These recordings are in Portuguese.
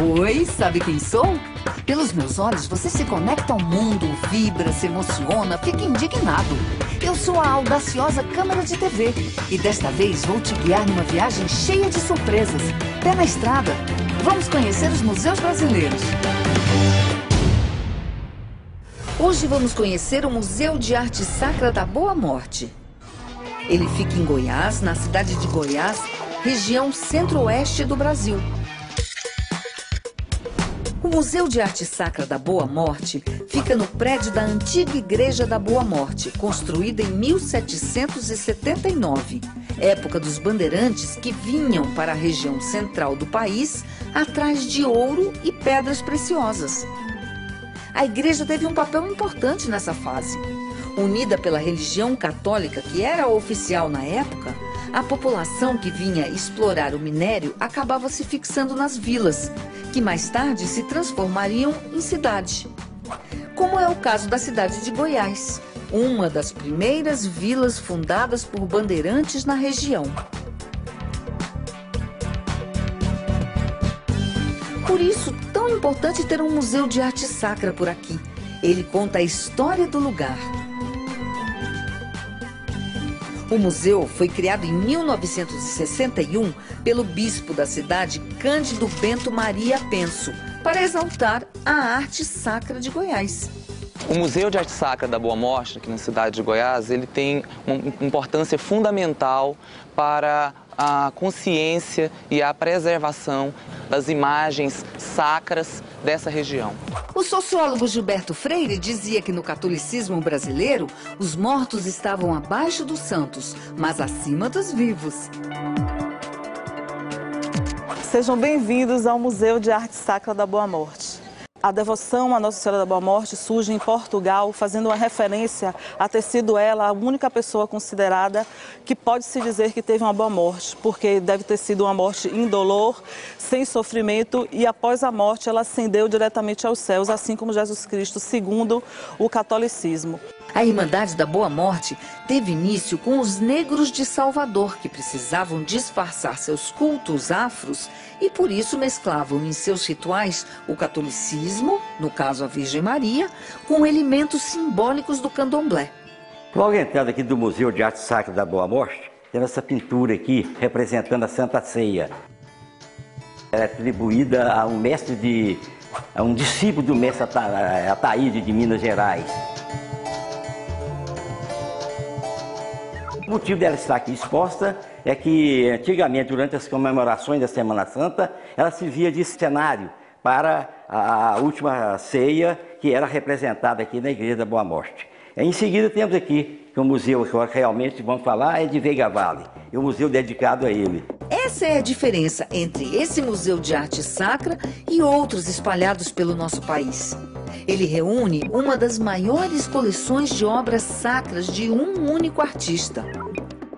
Oi, sabe quem sou? Pelos meus olhos, você se conecta ao mundo, vibra, se emociona, fica indignado. Eu sou a audaciosa câmera de TV e desta vez vou te guiar numa viagem cheia de surpresas. Pé na estrada. Vamos conhecer os museus brasileiros. Hoje vamos conhecer o Museu de Arte Sacra da Boa Morte. Ele fica em Goiás, na cidade de Goiás, região centro-oeste do Brasil. O Museu de Arte Sacra da Boa Morte fica no prédio da antiga Igreja da Boa Morte, construída em 1779, época dos bandeirantes que vinham para a região central do país atrás de ouro e pedras preciosas. A igreja teve um papel importante nessa fase. Unida pela religião católica, que era oficial na época, a população que vinha explorar o minério acabava se fixando nas vilas, que mais tarde se transformariam em cidade. Como é o caso da cidade de Goiás, uma das primeiras vilas fundadas por bandeirantes na região. Por isso, tão importante ter um museu de arte sacra por aqui. Ele conta a história do lugar. O museu foi criado em 1961 pelo bispo da cidade, Cândido Bento Maria Penso, para exaltar a arte sacra de Goiás. O Museu de Arte Sacra da Boa Morte, aqui na cidade de Goiás, ele tem uma importância fundamental para a consciência e a preservação das imagens sacras dessa região. O sociólogo Gilberto Freire dizia que no catolicismo brasileiro, os mortos estavam abaixo dos santos, mas acima dos vivos. Sejam bem-vindos ao Museu de Arte Sacra da Boa Morte. A devoção à Nossa Senhora da Boa Morte surge em Portugal, fazendo uma referência a ter sido ela a única pessoa considerada que pode-se dizer que teve uma boa morte, porque deve ter sido uma morte indolor, sem sofrimento, e após a morte ela ascendeu diretamente aos céus, assim como Jesus Cristo, segundo o catolicismo. A Irmandade da Boa Morte teve início com os negros de Salvador, que precisavam disfarçar seus cultos afros e por isso mesclavam em seus rituais o catolicismo, no caso a Virgem Maria, com elementos simbólicos do candomblé. Logo entrando aqui do Museu de Arte Sacra da Boa Morte, temos essa pintura aqui representando a Santa Ceia. Ela é atribuída a um discípulo do mestre Ataíde de Minas Gerais. O motivo dela estar aqui exposta é que, antigamente, durante as comemorações da Semana Santa, ela servia de cenário para a última ceia, que era representada aqui na Igreja da Boa Morte. Em seguida, temos aqui, que o museu que realmente vamos falar é de Veiga Vale, e o museu dedicado a ele. Essa é a diferença entre esse Museu de Arte Sacra e outros espalhados pelo nosso país. Ele reúne uma das maiores coleções de obras sacras de um único artista.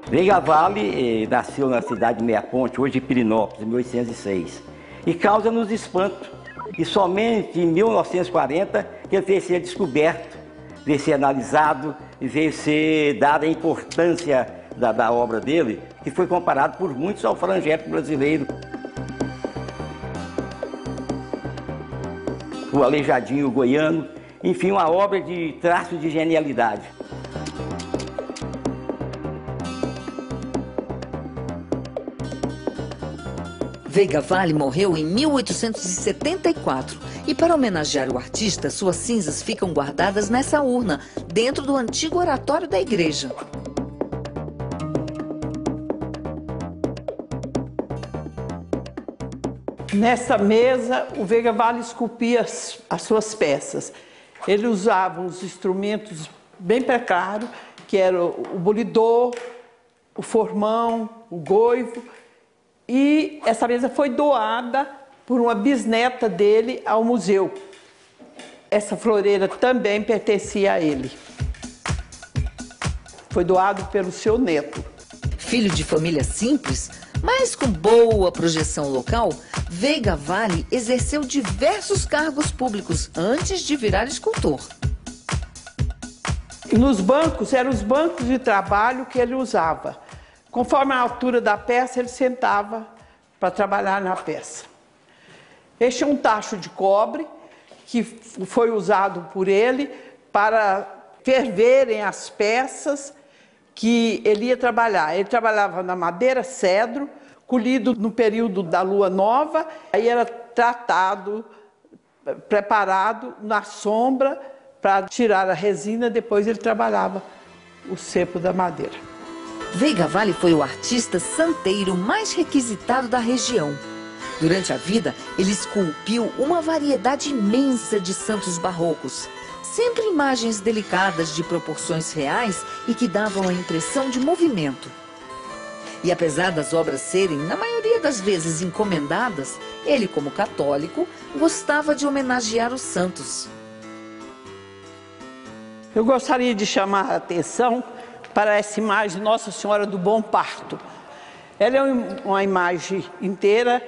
Veiga Vale nasceu na cidade de Meia Ponte, hoje de Pirinópolis, em 1806. E causa-nos espanto. E somente em 1940 que ele veio ser descoberto, veio ser analisado e veio ser dada a importância da obra dele, que foi comparado por muitos ao frangético brasileiro. O Aleijadinho Goiano, enfim, uma obra de traço de genialidade. Veiga Vale morreu em 1874 e, para homenagear o artista, suas cinzas ficam guardadas nessa urna, dentro do antigo oratório da igreja. Nessa mesa, o Veiga Vale esculpia as suas peças. Ele usava uns instrumentos bem precários, que eram o bolidor, o formão, o goivo. E essa mesa foi doada por uma bisneta dele ao museu. Essa floreira também pertencia a ele. Foi doado pelo seu neto. Filho de família simples, mas com boa projeção local, Veiga Vale exerceu diversos cargos públicos antes de virar escultor. Nos bancos, eram os bancos de trabalho que ele usava. Conforme a altura da peça, ele sentava para trabalhar na peça. Este é um tacho de cobre que foi usado por ele para ferverem as peças que ele ia trabalhar. Ele trabalhava na madeira cedro, colhido no período da lua nova, aí era tratado, preparado na sombra para tirar a resina, depois ele trabalhava o cepo da madeira. Veiga Vale foi o artista santeiro mais requisitado da região. Durante a vida, ele esculpiu uma variedade imensa de santos barrocos, sempre imagens delicadas de proporções reais e que davam a impressão de movimento. E apesar das obras serem, na maioria das vezes, encomendadas, ele, como católico, gostava de homenagear os santos. Eu gostaria de chamar a atenção para essa imagem de Nossa Senhora do Bom Parto. Ela é uma imagem inteira,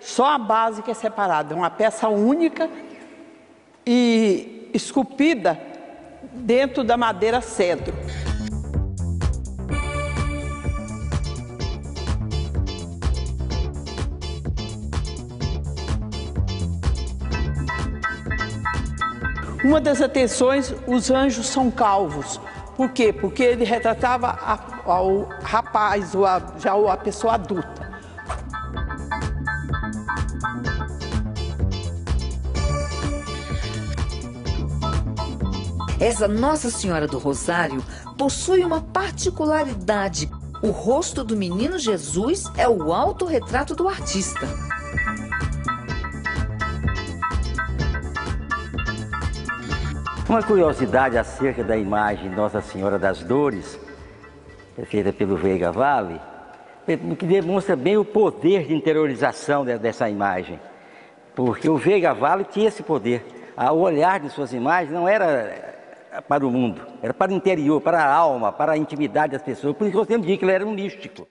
só a base que é separada, é uma peça única e esculpida dentro da madeira cedro. Uma das atenções, os anjos são calvos. Por quê? Porque ele retratava o rapaz, já a pessoa adulta. Essa Nossa Senhora do Rosário possui uma particularidade. O rosto do menino Jesus é o autorretrato do artista. Uma curiosidade acerca da imagem Nossa Senhora das Dores, feita pelo Veiga Vale, que demonstra bem o poder de interiorização dessa imagem. Porque o Veiga Vale tinha esse poder. O olhar de suas imagens não era para o mundo, era para o interior, para a alma, para a intimidade das pessoas. Por isso que eu sempre digo que ele era um místico.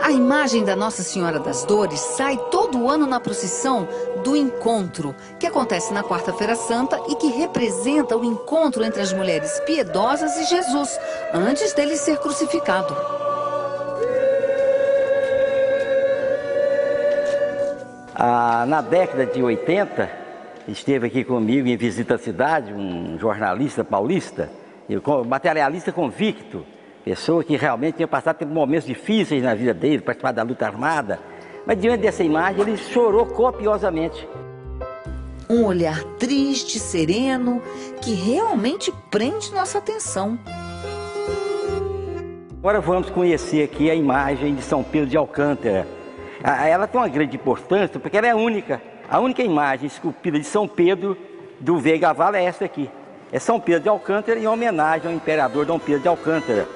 A imagem da Nossa Senhora das Dores sai todo ano na procissão do Encontro, que acontece na Quarta-feira Santa e que representa o encontro entre as mulheres piedosas e Jesus, antes dele ser crucificado. Na década de 80, esteve aqui comigo em visita à cidade um jornalista paulista, materialista convicto, pessoa que realmente tinha passado por momentos difíceis na vida dele, participado da luta armada, mas diante dessa imagem ele chorou copiosamente. Um olhar triste, sereno, que realmente prende nossa atenção. Agora vamos conhecer aqui a imagem de São Pedro de Alcântara. Ela tem uma grande importância porque ela é única. A única imagem esculpida de São Pedro do Veiga Vale é esta aqui. É São Pedro de Alcântara em homenagem ao imperador Dom Pedro de Alcântara.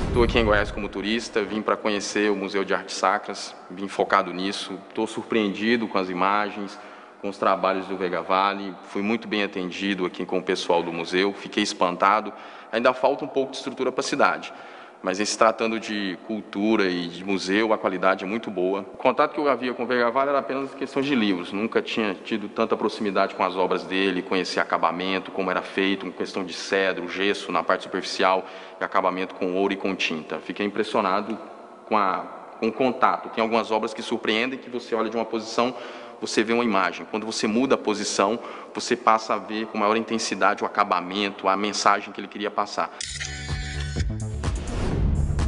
Estou aqui em Goiás como turista, vim para conhecer o Museu de Artes Sacras, vim focado nisso. Estou surpreendido com as imagens, com os trabalhos do Veiga Vale. Fui muito bem atendido aqui com o pessoal do museu, fiquei espantado. Ainda falta um pouco de estrutura para a cidade, mas em se tratando de cultura e de museu, a qualidade é muito boa. O contato que eu havia com o Veiga Vale era apenas questões de livros, nunca tinha tido tanta proximidade com as obras dele, conhecer acabamento, como era feito, questão de cedro, gesso na parte superficial e acabamento com ouro e com tinta. Fiquei impressionado com o contato. Tem algumas obras que surpreendem, que você olha de uma posição, você vê uma imagem. Quando você muda a posição, você passa a ver com maior intensidade o acabamento, a mensagem que ele queria passar.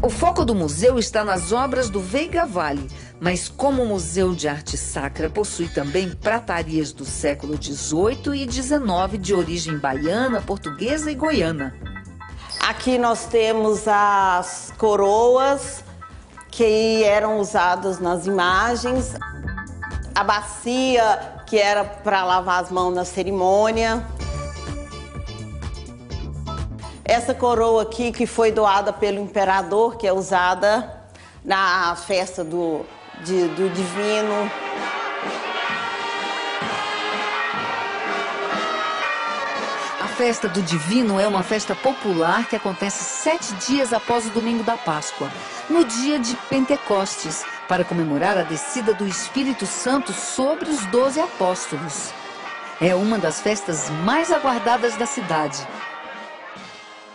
O foco do museu está nas obras do Veiga Vale, mas como o Museu de Arte Sacra possui também pratarias do século XVIII e XIX de origem baiana, portuguesa e goiana. Aqui nós temos as coroas que eram usadas nas imagens, a bacia que era para lavar as mãos na cerimônia. Essa coroa aqui que foi doada pelo imperador, que é usada na festa do Divino. A festa do Divino é uma festa popular que acontece 7 dias após o domingo da Páscoa, no dia de Pentecostes, para comemorar a descida do Espírito Santo sobre os 12 apóstolos. É uma das festas mais aguardadas da cidade.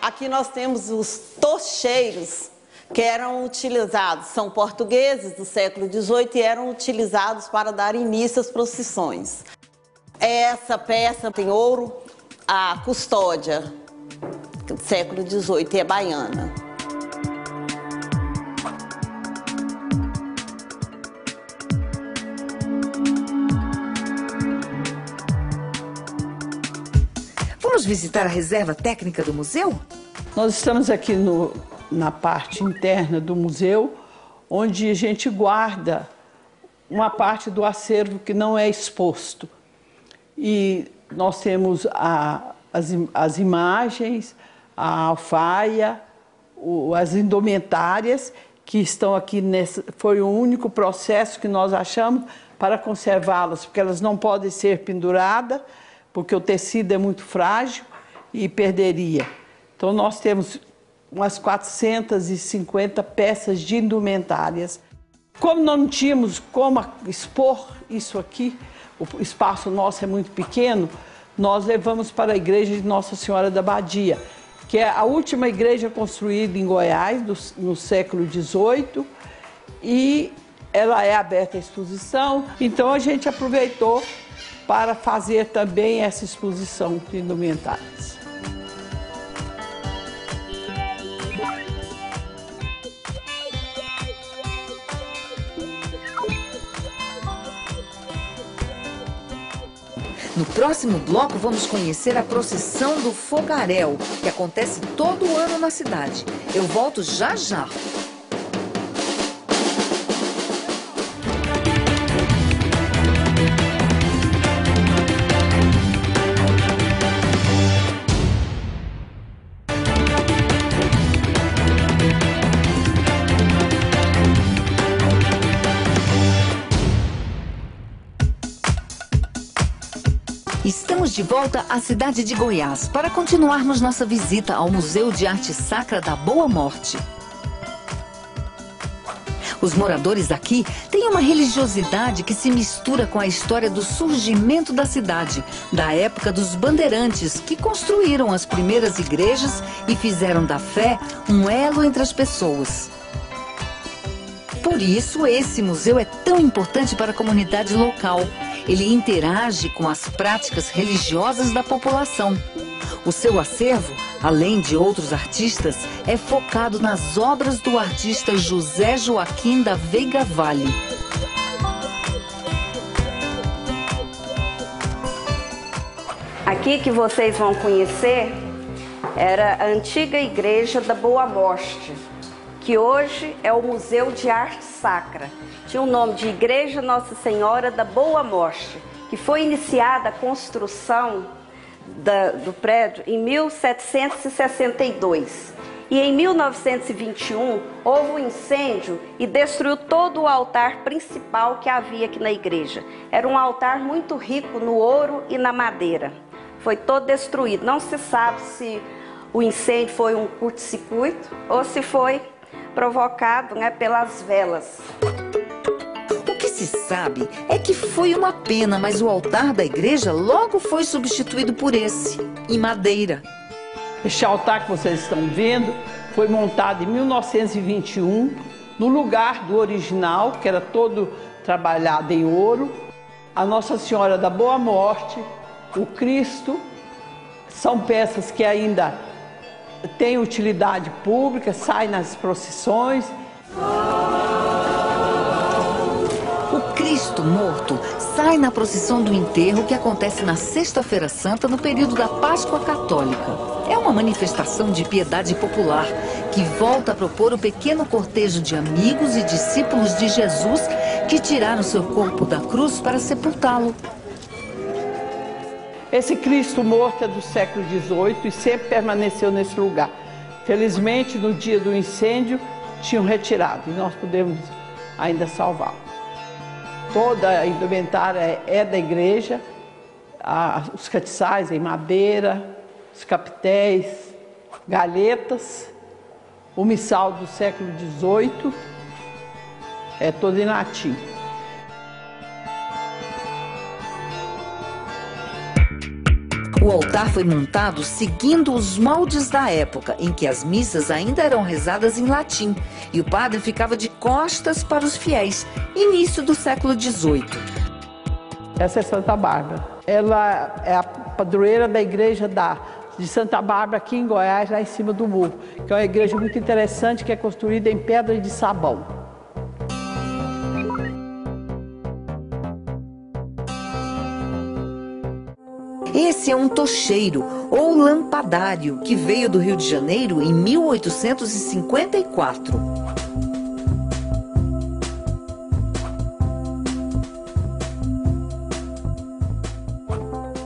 Aqui nós temos os tocheiros, que eram utilizados, são portugueses do século XVIII e eram utilizados para dar início às procissões. Essa peça tem ouro, a custódia do século XVIII é baiana. Vamos visitar a reserva técnica do museu? Nós estamos aqui na parte interna do museu, onde a gente guarda uma parte do acervo que não é exposto. E nós temos as imagens, a alfaia, as indumentárias que estão aqui. Foi o único processo que nós achamos para conservá-las, porque elas não podem ser penduradas, porque o tecido é muito frágil e perderia. Então nós temos umas 450 peças de indumentárias. Como nós não tínhamos como expor isso aqui, o espaço nosso é muito pequeno, nós levamos para a igreja de Nossa Senhora da Badia, que é a última igreja construída em Goiás, no século XVIII, e ela é aberta à exposição. Então a gente aproveitou para fazer também essa exposição de indumentárias. No próximo bloco, vamos conhecer a procissão do Fogaréu, que acontece todo ano na cidade. Eu volto já já. Estamos de volta à cidade de Goiás para continuarmos nossa visita ao Museu de Arte Sacra da Boa Morte. Os moradores aqui têm uma religiosidade que se mistura com a história do surgimento da cidade, da época dos bandeirantes, que construíram as primeiras igrejas e fizeram da fé um elo entre as pessoas. Por isso, esse museu é tão importante para a comunidade local. Ele interage com as práticas religiosas da população. O seu acervo, além de outros artistas, é focado nas obras do artista José Joaquim da Veiga Vale. Aqui que vocês vão conhecer era a antiga igreja da Boa Morte, que hoje é o Museu de Arte Sacra. Tinha o nome de Igreja Nossa Senhora da Boa Morte, que foi iniciada a construção do prédio em 1762. E em 1921 houve um incêndio e destruiu todo o altar principal que havia aqui na igreja. Era um altar muito rico no ouro e na madeira. Foi todo destruído. Não se sabe se o incêndio foi um curto-circuito ou se foi provocado, pelas velas. O que se sabe é que foi uma pena, mas o altar da igreja logo foi substituído por esse, em madeira. Este altar que vocês estão vendo foi montado em 1921, no lugar do original, que era todo trabalhado em ouro. A Nossa Senhora da Boa Morte, o Cristo, são peças que ainda têm utilidade pública, saem nas procissões. O Cristo morto sai na procissão do enterro, que acontece na Sexta-feira Santa, no período da Páscoa Católica. É uma manifestação de piedade popular que volta a propor o pequeno cortejo de amigos e discípulos de Jesus que tiraram seu corpo da cruz para sepultá-lo. Esse Cristo morto é do século XVIII e sempre permaneceu nesse lugar. Felizmente, no dia do incêndio, tinham retirado e nós pudemos ainda salvá-lo. Toda a indumentária é da igreja, os castiçais em madeira, os capitéis, galhetas, o missal do século XVIII, é todo em latim. O altar foi montado seguindo os moldes da época, em que as missas ainda eram rezadas em latim e o padre ficava de costas para os fiéis, início do século XVIII. Essa é Santa Bárbara. Ela é a padroeira da igreja de Santa Bárbara, aqui em Goiás, lá em cima do morro, que é uma igreja muito interessante, que é construída em pedra de sabão. Esse é um tocheiro ou lampadário que veio do Rio de Janeiro em 1854.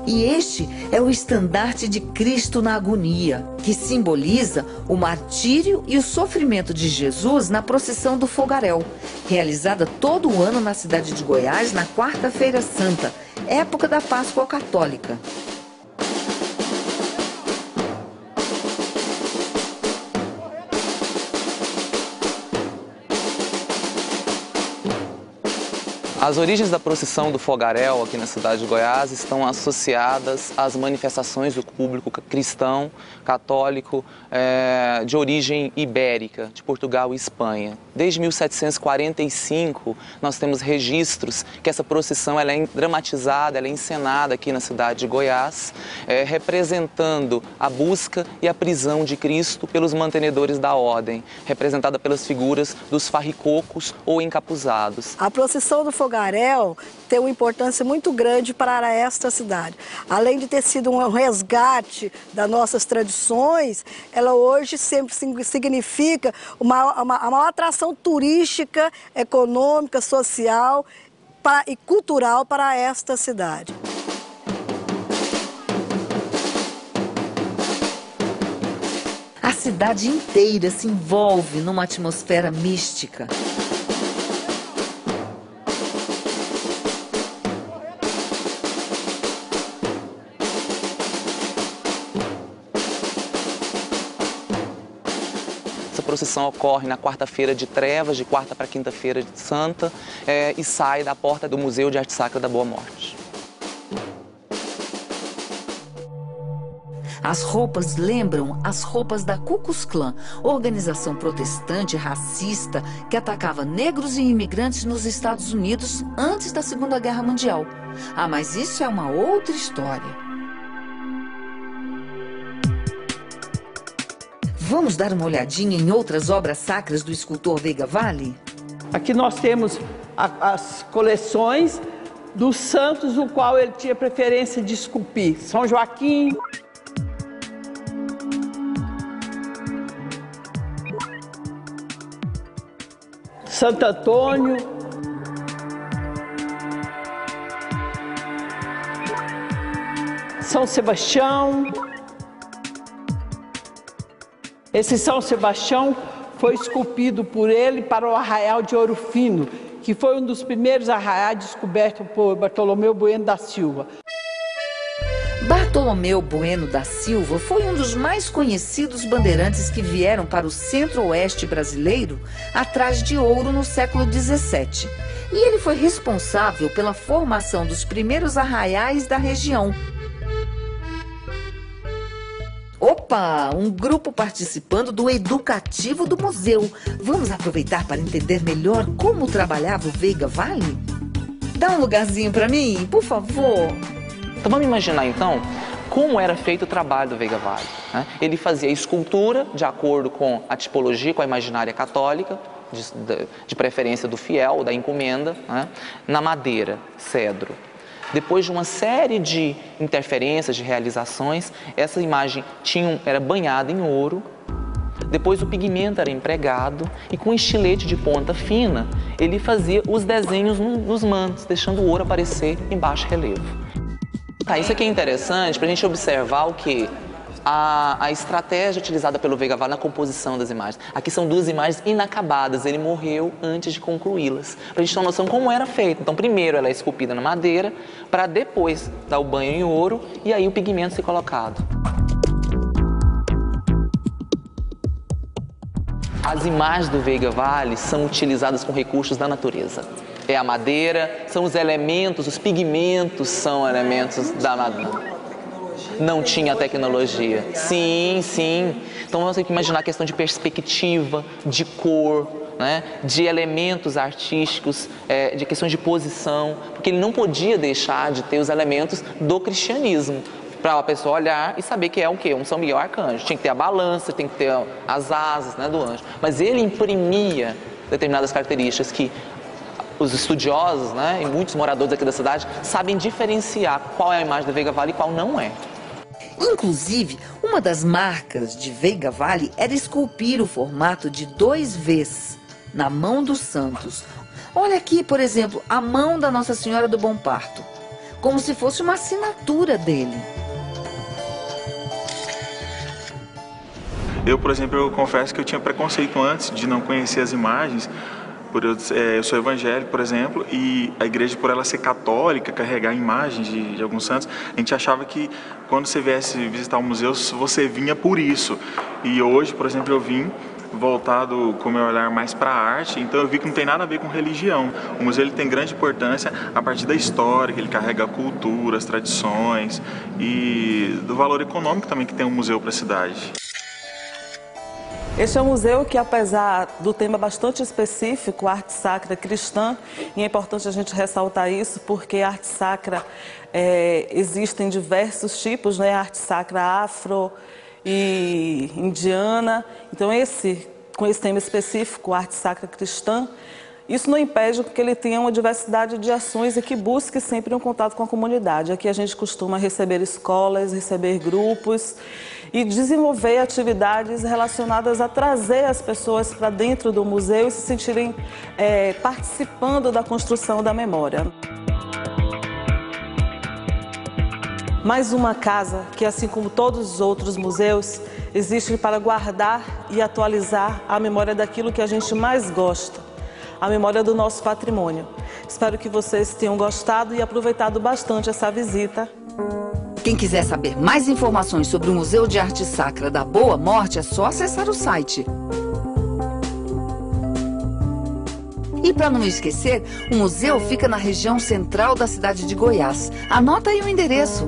E este é o estandarte de Cristo na agonia, que simboliza o martírio e o sofrimento de Jesus na procissão do Fogaréu, realizada todo o ano na cidade de Goiás na Quarta-feira Santa, época da Páscoa Católica. As origens da procissão do Fogaréu aqui na cidade de Goiás estão associadas às manifestações do público cristão, católico, de origem ibérica, de Portugal e Espanha. Desde 1745, nós temos registros que essa procissão ela é dramatizada, ela é encenada aqui na cidade de Goiás, representando a busca e a prisão de Cristo pelos mantenedores da ordem, representada pelas figuras dos farricocos ou encapuzados. A procissão do Fogaréu tem uma importância muito grande para esta cidade. Além de ter sido um resgate das nossas tradições, ela hoje sempre significa uma maior atração turística, econômica, social e cultural para esta cidade. A cidade inteira se envolve numa atmosfera mística. Essa procissão ocorre na quarta-feira de Trevas, de quarta para quinta-feira de Santa, e sai da porta do Museu de Arte Sacra da Boa Morte. As roupas lembram as roupas da Ku Klux Klan, organização protestante racista que atacava negros e imigrantes nos Estados Unidos antes da Segunda Guerra Mundial. Ah, mas isso é uma outra história. Vamos dar uma olhadinha em outras obras sacras do escultor Veiga Vale? Aqui nós temos as coleções dos santos, o qual ele tinha preferência de esculpir. São Joaquim, Santo Antônio, São Sebastião. Esse São Sebastião foi esculpido por ele para o Arraial de Ouro Fino, que foi um dos primeiros arraiais descobertos por Bartolomeu Bueno da Silva. Bartolomeu Bueno da Silva foi um dos mais conhecidos bandeirantes que vieram para o centro-oeste brasileiro atrás de ouro no século XVII. E ele foi responsável pela formação dos primeiros arraiais da região. Opa, um grupo participando do educativo do museu. Vamos aproveitar para entender melhor como trabalhava o Veiga Vale? Dá um lugarzinho para mim, por favor. Então vamos imaginar então como era feito o trabalho do Veiga Vale, né? Ele fazia escultura de acordo com a tipologia, com a imaginária católica, de preferência do fiel, da encomenda, né? Na madeira, cedro. Depois de uma série de interferências, de realizações, essa imagem era banhada em ouro. Depois o pigmento era empregado e com estilete de ponta fina, ele fazia os desenhos nos mantos, deixando o ouro aparecer em baixo relevo. Tá, isso aqui é interessante para a gente observar o que? A estratégia utilizada pelo Veiga Vale na composição das imagens. Aqui são duas imagens inacabadas, ele morreu antes de concluí-las. Para a gente ter uma noção como era feito. Então, primeiro ela é esculpida na madeira, para depois dar o banho em ouro e aí o pigmento ser colocado. As imagens do Veiga Vale são utilizadas com recursos da natureza. É a madeira, são os elementos, os pigmentos são elementos da madeira. não tinha tecnologia? Sim, sim. Então vamos ter que imaginar a questão de perspectiva, de cor, né, de elementos artísticos, de questões de posição, porque ele não podia deixar de ter os elementos do cristianismo, para a pessoa olhar e saber que é o quê? Um São Miguel Arcanjo. Tinha que ter a balança, tem que ter as asas, né, do anjo. Mas ele imprimia determinadas características que os estudiosos, né, e muitos moradores aqui da cidade sabem diferenciar qual é a imagem da Veiga Vale e qual não é. Inclusive, uma das marcas de Veiga Vale era esculpir o formato de 2Vs na mão dos santos. Olha aqui, por exemplo, a mão da Nossa Senhora do Bom Parto, como se fosse uma assinatura dele. Eu, por exemplo, eu confesso que eu tinha preconceito antes de não conhecer as imagens. Eu sou evangélico, por exemplo, e a igreja, por ela ser católica, carregar imagens de alguns santos, a gente achava que quando você viesse visitar o museu, você vinha por isso. E hoje, por exemplo, eu vim voltado com o meu olhar mais para a arte, então eu vi que não tem nada a ver com religião. O museu ele tem grande importância a partir da história, que ele carrega a cultura, as tradições e do valor econômico também que tem um museu para a cidade. Este é um museu que, apesar do tema bastante específico, arte sacra cristã, e é importante a gente ressaltar isso porque a arte sacra existem diversos tipos, né? Arte sacra afro e indiana. Então, com esse tema específico, arte sacra cristã, isso não impede que ele tenha uma diversidade de ações e que busque sempre um contato com a comunidade. Aqui a gente costuma receber escolas, receber grupos e desenvolver atividades relacionadas a trazer as pessoas para dentro do museu e se sentirem participando da construção da memória. Mais uma casa que, assim como todos os outros museus, existe para guardar e atualizar a memória daquilo que a gente mais gosta, a memória do nosso patrimônio. Espero que vocês tenham gostado e aproveitado bastante essa visita. Quem quiser saber mais informações sobre o Museu de Arte Sacra da Boa Morte, é só acessar o site. E para não esquecer, o museu fica na região central da cidade de Goiás. Anota aí o endereço.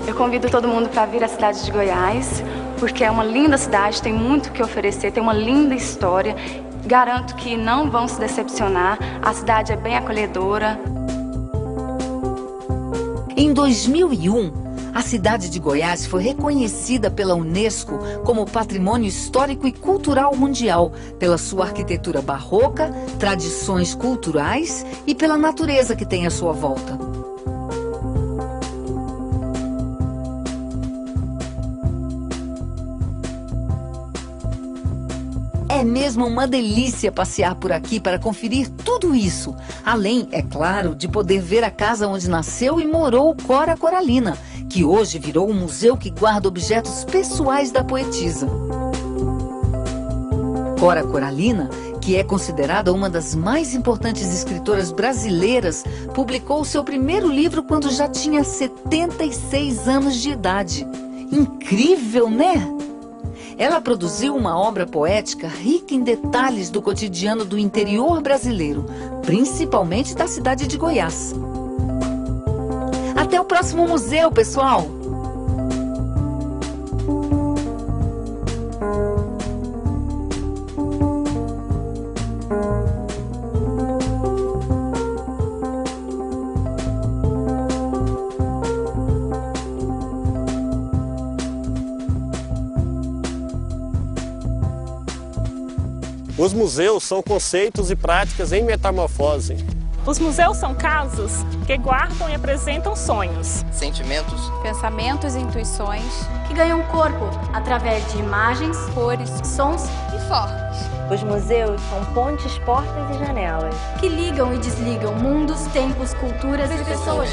Eu convido todo mundo para vir à cidade de Goiás, porque é uma linda cidade, tem muito o que oferecer, tem uma linda história. Garanto que não vão se decepcionar, a cidade é bem acolhedora. Em 2001, a cidade de Goiás foi reconhecida pela Unesco como Patrimônio Histórico e Cultural Mundial, pela sua arquitetura barroca, tradições culturais e pela natureza que tem à sua volta. É mesmo uma delícia passear por aqui para conferir tudo isso. Além, é claro, de poder ver a casa onde nasceu e morou Cora Coralina, que hoje virou um museu que guarda objetos pessoais da poetisa. Cora Coralina, que é considerada uma das mais importantes escritoras brasileiras, publicou seu primeiro livro quando já tinha 76 anos de idade. Incrível, né? Ela produziu uma obra poética rica em detalhes do cotidiano do interior brasileiro, principalmente da cidade de Goiás. Até o próximo museu, pessoal! Os museus são conceitos e práticas em metamorfose. Os museus são casas que guardam e apresentam sonhos, sentimentos, pensamentos e intuições que ganham corpo através de imagens, cores, sons e formas. Os museus são pontes, portas e janelas que ligam e desligam mundos, tempos, culturas e pessoas.